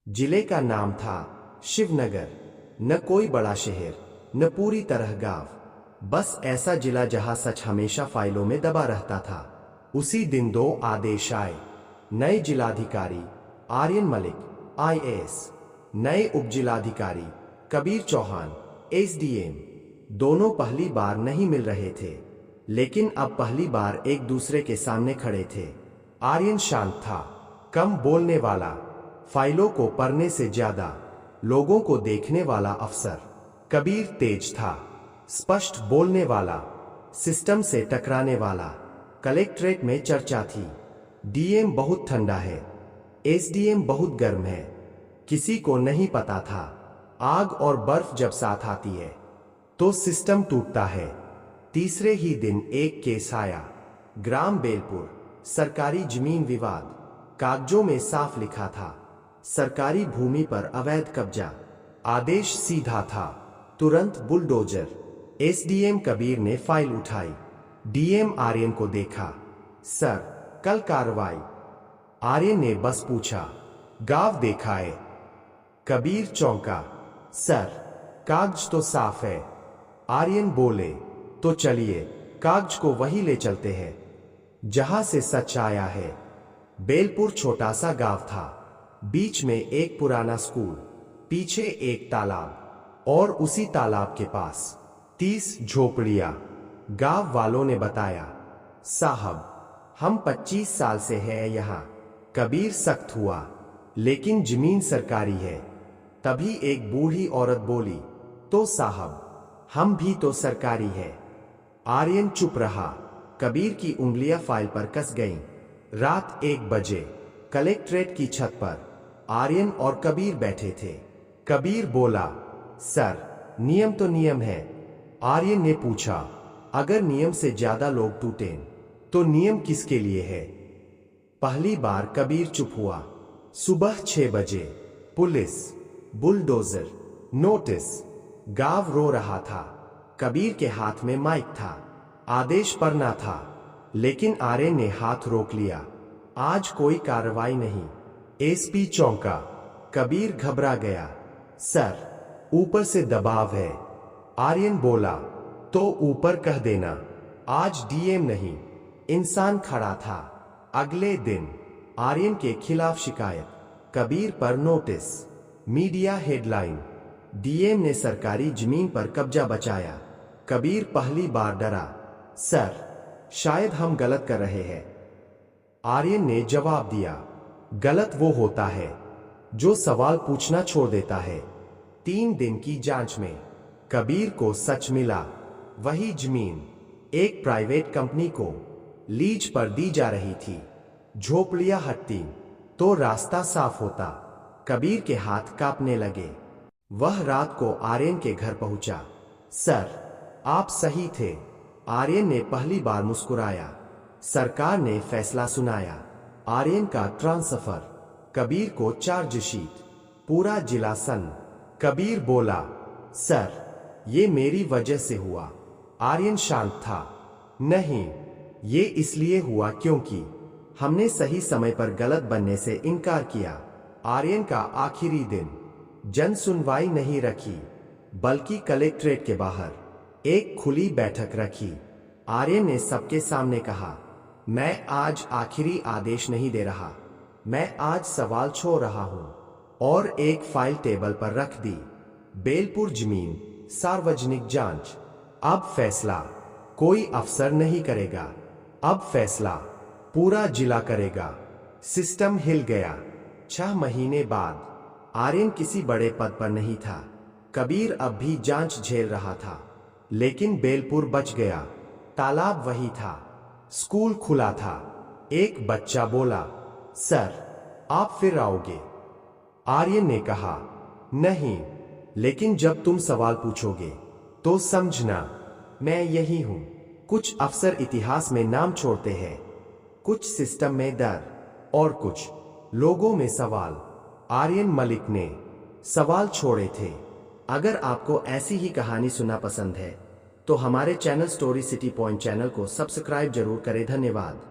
जिले का नाम था शिवनगर। न कोई बड़ा शहर, न पूरी तरह गांव, बस ऐसा जिला जहां सच हमेशा फाइलों में दबा रहता था। उसी दिन 2 आदेश आए। नए जिलाधिकारी आर्यन मलिक IAS, नए उपजिलाधिकारी कबीर चौहान SDM। दोनों पहली बार नहीं मिल रहे थे, लेकिन अब पहली बार एक दूसरे के सामने खड़े थे। आर्यन शांत था, कम बोलने वाला, फाइलों को पढ़ने से ज्यादा लोगों को देखने वाला अफसर। कबीर तेज था, स्पष्ट बोलने वाला, सिस्टम से टकराने वाला। कलेक्ट्रेट में चर्चा थी, DM बहुत ठंडा है, SDM बहुत गर्म है। किसी को नहीं पता था, आग और बर्फ जब साथ आती है तो सिस्टम टूटता है। तीसरे ही दिन एक केस आया, ग्राम बेलपुर, सरकारी जमीन विवाद। कागजों में साफ लिखा था, सरकारी भूमि पर अवैध कब्जा। आदेश सीधा था, तुरंत बुलडोजर। SDM कबीर ने फाइल उठाई, DM आर्यन को देखा। सर, कल कार्रवाई? आर्यन ने बस पूछा, गांव देखा है? कबीर चौंका। सर, कागज तो साफ है। आर्यन बोले, तो चलिए कागज को वही ले चलते हैं जहां से सच आया है। बेलपुर छोटा सा गांव था, बीच में एक पुराना स्कूल, पीछे एक तालाब और उसी तालाब के पास 30 झोपड़ियां। गांव वालों ने बताया, साहब हम 25 साल से हैं यहां। कबीर सख्त हुआ, लेकिन जमीन सरकारी है। तभी एक बूढ़ी औरत बोली, तो साहब हम भी तो सरकारी है। आर्यन चुप रहा, कबीर की उंगलियां फाइल पर कस गईं। रात 1 बजे कलेक्ट्रेट की छत पर आर्यन और कबीर बैठे थे। कबीर बोला, सर नियम तो नियम है। आर्यन ने पूछा, अगर नियम से ज्यादा लोग टूटें तो नियम किसके लिए है? पहली बार कबीर चुप हुआ। सुबह 6 बजे पुलिस, बुलडोजर, नोटिस। गांव रो रहा था। कबीर के हाथ में माइक था, आदेश पढ़ना था, लेकिन आर्यन ने हाथ रोक लिया। आज कोई कार्रवाई नहीं। SP चौंका, कबीर घबरा गया। सर, ऊपर से दबाव है। आर्यन बोला, तो ऊपर कह देना। आज DM नहीं, इंसान खड़ा था। अगले दिन आर्यन के खिलाफ शिकायत, कबीर पर नोटिस, मीडिया हेडलाइन, DM ने सरकारी जमीन पर कब्जा बचाया। कबीर पहली बार डरा, सर शायद हम गलत कर रहे हैं। आर्यन ने जवाब दिया, गलत वो होता है जो सवाल पूछना छोड़ देता है। 3 दिन की जांच में कबीर को सच मिला। वही जमीन एक प्राइवेट कंपनी को लीज पर दी जा रही थी। झोपड़ियां हटती तो रास्ता साफ होता। कबीर के हाथ कांपने लगे। वह रात को आर्यन के घर पहुंचा। सर, आप सही थे। आर्यन ने पहली बार मुस्कुराया। सरकार ने फैसला सुनाया, आर्यन का ट्रांसफर, कबीर को चार्जशीट, पूरा जिला सन्न। कबीर बोला, सर ये मेरी वजह से हुआ। आर्यन शांत था, नहीं, ये इसलिए हुआ क्योंकि हमने सही समय पर गलत बनने से इनकार किया। आर्यन का आखिरी दिन, जन सुनवाई नहीं रखी, बल्कि कलेक्ट्रेट के बाहर एक खुली बैठक रखी। आर्यन ने सबके सामने कहा, मैं आज आखिरी आदेश नहीं दे रहा, मैं आज सवाल छोड़ रहा हूं। और एक फाइल टेबल पर रख दी, बेलपुर जमीन सार्वजनिक जांच। अब फैसला कोई अफसर नहीं करेगा, अब फैसला पूरा जिला करेगा। सिस्टम हिल गया। 6 महीने बाद आर्यन किसी बड़े पद पर नहीं था। कबीर अब भी जांच झेल रहा था, लेकिन बेलपुर बच गया। तालाब वही था, स्कूल खुला था। एक बच्चा बोला, सर आप फिर आओगे? आर्यन ने कहा, नहीं, लेकिन जब तुम सवाल पूछोगे तो समझना मैं यही हूं। कुछ अफसर इतिहास में नाम छोड़ते हैं, कुछ सिस्टम में डर और कुछ लोगों में सवाल। आर्यन मलिक ने सवाल छोड़े थे। अगर आपको ऐसी ही कहानी सुनना पसंद है तो हमारे channel story city point channel को सब्सक्राइब जरूर करें। धन्यवाद।